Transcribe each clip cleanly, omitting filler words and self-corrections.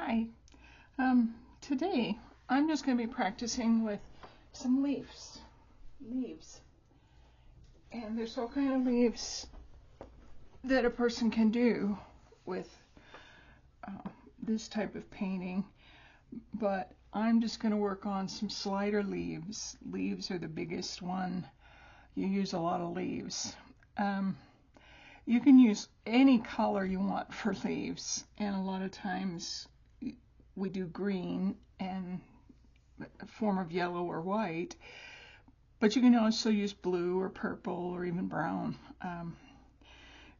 Hi. Today I'm just going to be practicing with some leaves. And there's all kind of leaves that a person can do with this type of painting, but I'm just going to work on some slider leaves. Leaves are the biggest one. You use a lot of leaves. You can use any color you want for leaves, and a lot of times we do green and a form of yellow or white, but you can also use blue or purple or even brown.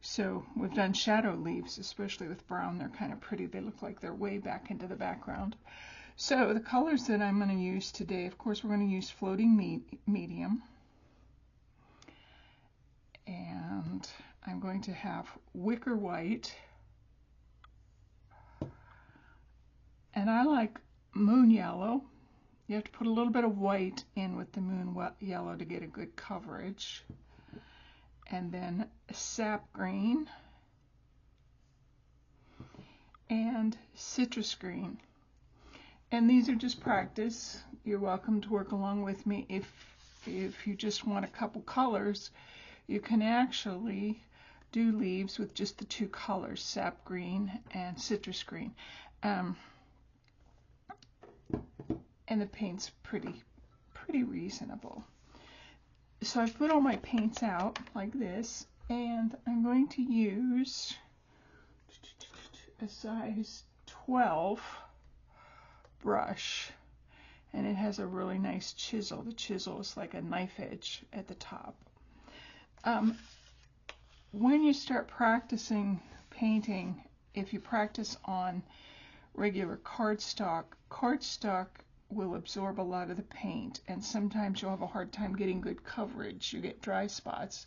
So we've done shadow leaves, especially with brown. They're kind of pretty. They look like they're way back into the background. So the colors that I'm going to use today, of course, we're going to use floating medium. And I'm going to have wicker white. And I like moon yellow. You have to put a little bit of white in with the moon yellow to get a good coverage. And then sap green and citrus green. And these are just practice. You're welcome to work along with me. If you just want a couple colors, you can actually do leaves with just the two colors, sap green and citrus green. And the paint's pretty reasonable. So I've put all my paints out like this, and I'm going to use a size 12 brush, and it has a really nice chisel. The chisel is like a knife edge at the top. When you start practicing painting, if you practice on regular cardstock will absorb a lot of the paint, and sometimes you'll have a hard time getting good coverage. You get dry spots,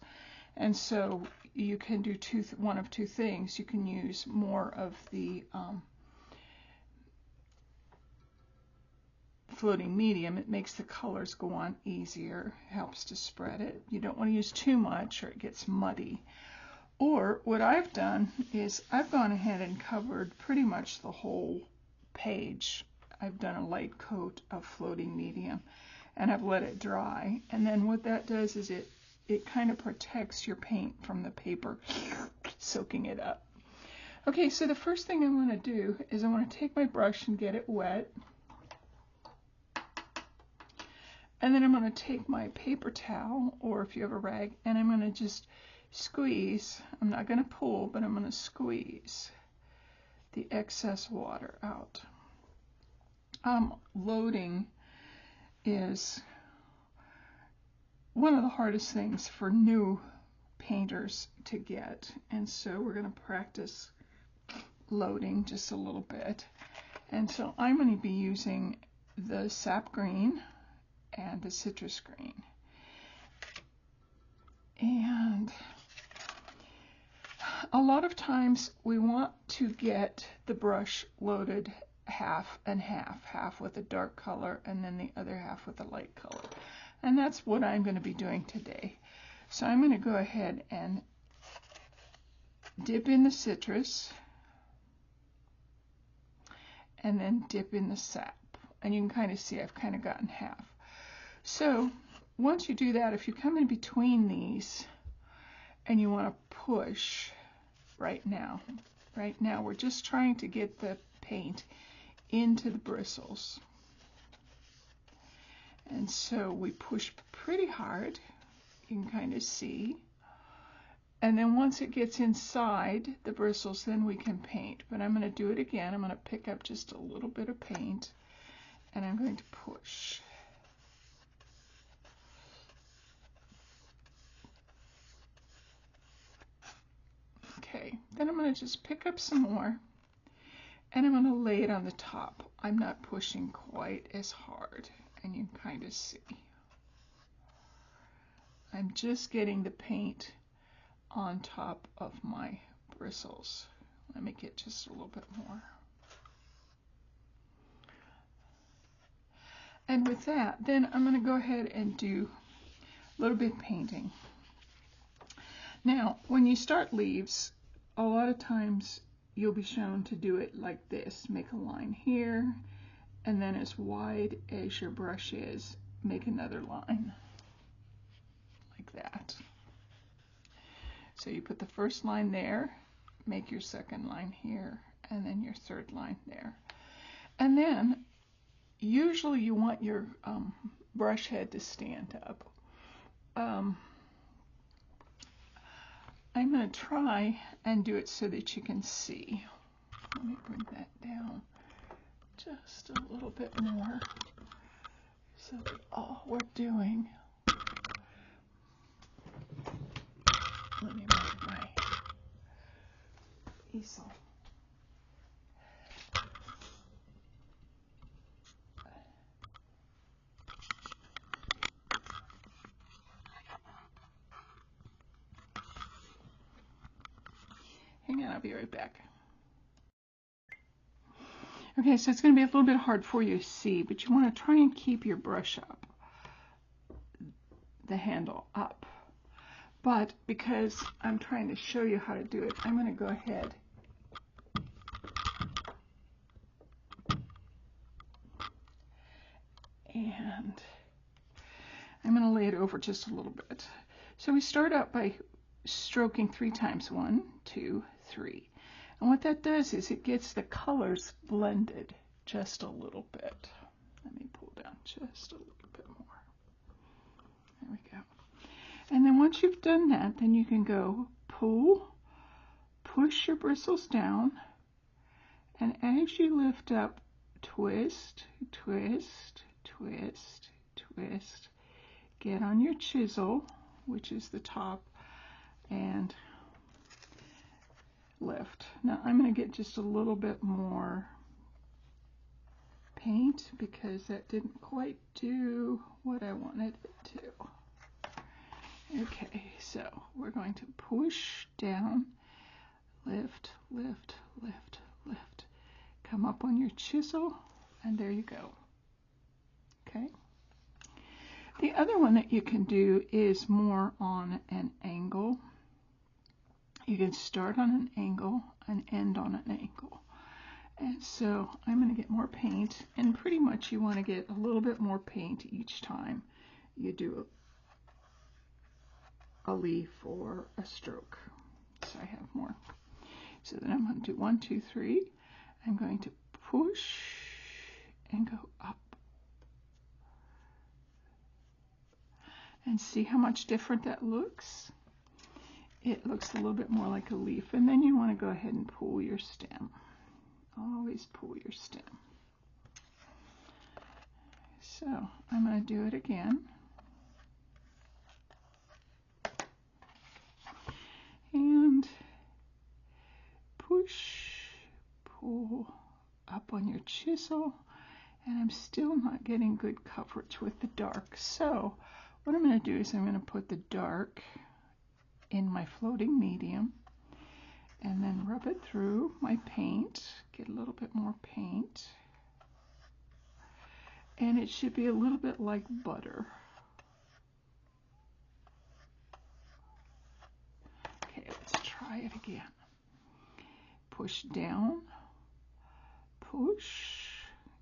and so you can do one of two things. You can use more of the floating medium. It makes the colors go on easier, helps to spread it. You don't want to use too much or it gets muddy. Or what I've done is I've gone ahead and covered pretty much the whole page. I've done a light coat of floating medium, and I've let it dry. And then what that does is it kind of protects your paint from the paper soaking it up. Okay, so the first thing I want to do is I want to take my brush and get it wet. And then I'm going to take my paper towel, or if you have a rag, and I'm going to just squeeze. I'm not going to pull, but I'm going to squeeze the excess water out. Loading is one of the hardest things for new painters to get, and so we're going to practice loading just a little bit. And so I'm going to be using the sap green and the citrus green. And a lot of times we want to get the brush loaded half and half with a dark color and then the other half with a light color. And that's what I'm going to be doing today. So I'm going to go ahead and dip in the citrus and then dip in the sap. And you can kind of see I've kind of gotten half. So once you do that, if you come in between these and you want to push right now we're just trying to get the paint into the bristles. And so we push pretty hard, you can kind of see. And then once it gets inside the bristles, then we can paint. But I'm going to do it again. I'm going to pick up just a little bit of paint, and I'm going to push. Okay, then I'm going to just pick up some more, and I'm going to lay it on the top. I'm not pushing quite as hard, and you can kind of see. I'm just getting the paint on top of my bristles. Let me get just a little bit more. And with that, then I'm going to go ahead and do a little bit of painting. Now, when you start leaves, a lot of times you'll be shown to do it like this. Make a line here, and then as wide as your brush is, make another line like that. So you put the first line there, make your second line here, and then your third line there. And then usually you want your brush head to stand up. I'm going to try and do it so that you can see. Let me bring that down just a little bit more so that all we're doing. Let me move my easel. Hang on, I'll be right back. Okay, so it's going to be a little bit hard for you to see, but you want to try and keep your brush up, the handle up. But because I'm trying to show you how to do it, I'm going to go ahead and I'm going to lay it over just a little bit. So we start out by stroking 3 times. 1, 2, 3. And what that does is it gets the colors blended just a little bit. Let me pull down just a little bit more. There we go. And then once you've done that, then you can go pull, push your bristles down, and as you lift up, twist, twist, twist, twist. Get on your chisel, which is the top, and lift. Now I'm going to get just a little bit more paint because that didn't quite do what I wanted it to. Okay, so we're going to push down, lift, lift, lift, lift. Come up on your chisel, and there you go. Okay. The other one that you can do is more on an angle. You can start on an angle and end on an angle. And so I'm going to get more paint, and pretty much you want to get a little bit more paint each time you do a leaf or a stroke. So I have more. So then I'm going to do 1, 2, 3. I'm going to push and go up. And see how much different that looks? It looks a little bit more like a leaf. And then you want to go ahead and pull your stem. Always pull your stem. So I'm going to do it again. And push, pull up on your chisel. And I'm still not getting good coverage with the dark. So what I'm going to do is I'm going to put the dark in my floating medium and then rub it through my paint, get a little bit more paint, and it should be a little bit like butter. Okay, let's try it again. Push down, push,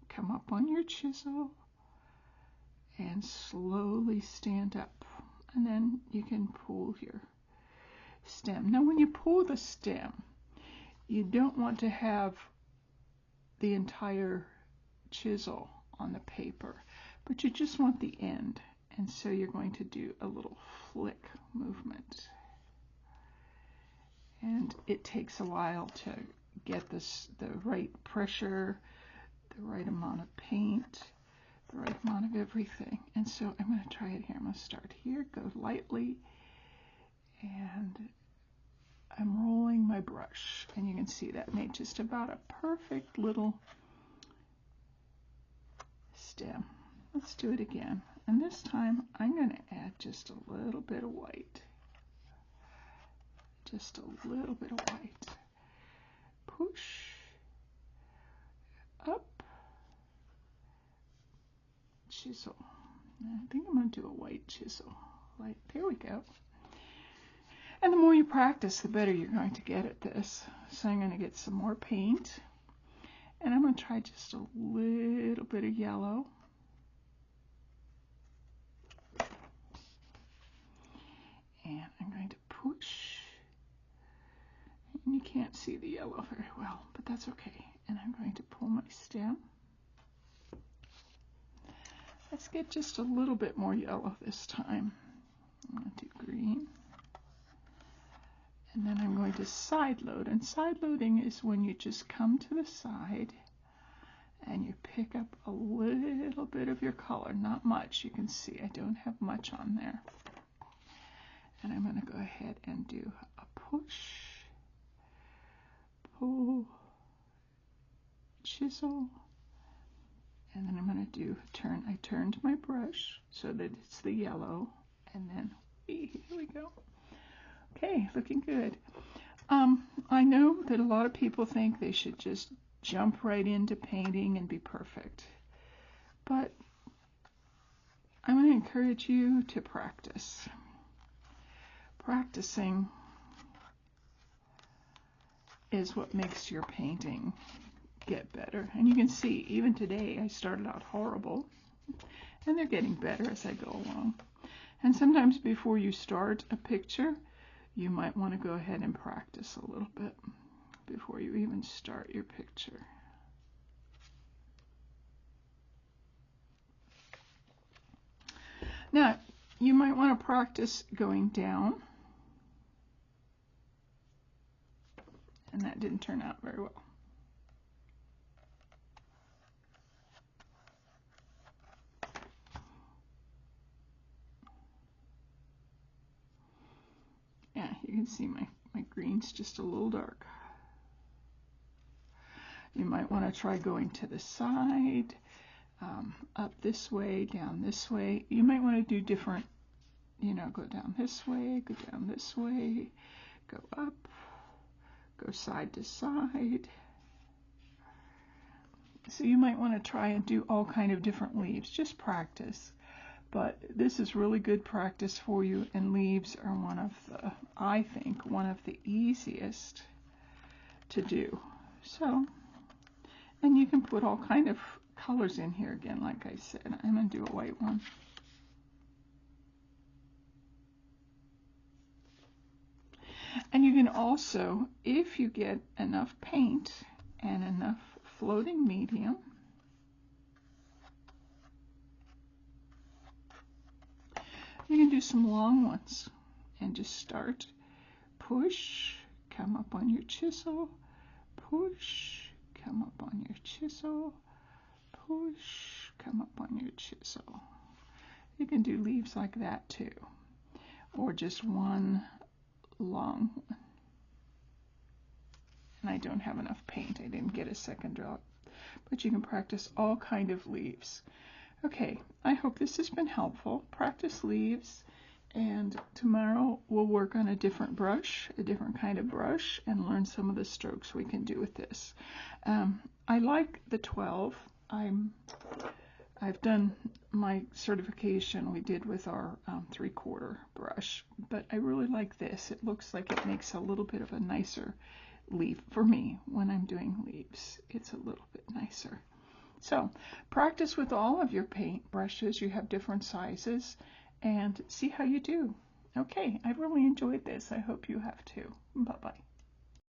come up on your chisel, and slowly stand up, and then you can pull your stem. Now when you pull the stem, you don't want to have the entire chisel on the paper, but you just want the end, and so you're going to do a little flick movement, and it takes a while to get the right pressure, the right amount of paint, the right amount of everything. And so I'm going to try it here. I'm going to start here, go lightly, and I'm rolling my brush, and you can see that made just about a perfect little stem. Let's do it again, and this time I'm going to add just a little bit of white. Just a little bit of white. Push up, chisel. I think I'm going to do a white chisel. Like, there we go. And the more you practice, the better you're going to get at this. So I'm going to get some more paint. And I'm going to try just a little bit of yellow. And I'm going to push. And you can't see the yellow very well, but that's okay. And I'm going to pull my stem. Let's get just a little bit more yellow this time. I'm going to do green. And then I'm going to side load. And side loading is when you just come to the side and you pick up a little bit of your color. Not much. You can see I don't have much on there. And I'm going to go ahead and do a push, pull, chisel. And then I'm going to do I turned my brush so that it's the yellow. And then, here we go. Okay, looking good. I know that a lot of people think they should just jump right into painting and be perfect. But I'm going to encourage you to practice. Practicing is what makes your painting get better. And you can see, even today, I started out horrible. And they're getting better as I go along. And sometimes before you start a picture, you might want to go ahead and practice a little bit before you even start your picture. Now, you might want to practice going down. And that didn't turn out very well. Yeah, you can see my green's just a little dark. You might want to try going to the side, up this way, down this way. You might want to do different, go down this way, go down this way, go up, go side to side. So you might want to try and do all kind of different leaves. Just practice. But this is really good practice for you, and leaves are I think, one of the easiest to do. So, and you can put all kind of colors in here again, like I said. I'm going to do a white one. And you can also, if you get enough paint and enough floating medium, you can do some long ones and just start, push, come up on your chisel, push, come up on your chisel, push, come up on your chisel. You can do leaves like that too, or just one long one. And I don't have enough paint. I didn't get a second drop, but you can practice all kind of leaves. Okay, I hope this has been helpful. Practice leaves, and tomorrow we'll work on a different brush, a different kind of brush, and learn some of the strokes we can do with this. I like the 12. I've done my certification we did with our 3/4 brush, but I really like this. It looks like it makes a little bit of a nicer leaf for me when I'm doing leaves. It's a little bit nicer. So practice with all of your paint brushes. You have different sizes, and see how you do. Okay, I really enjoyed this. I hope you have too. Bye-bye.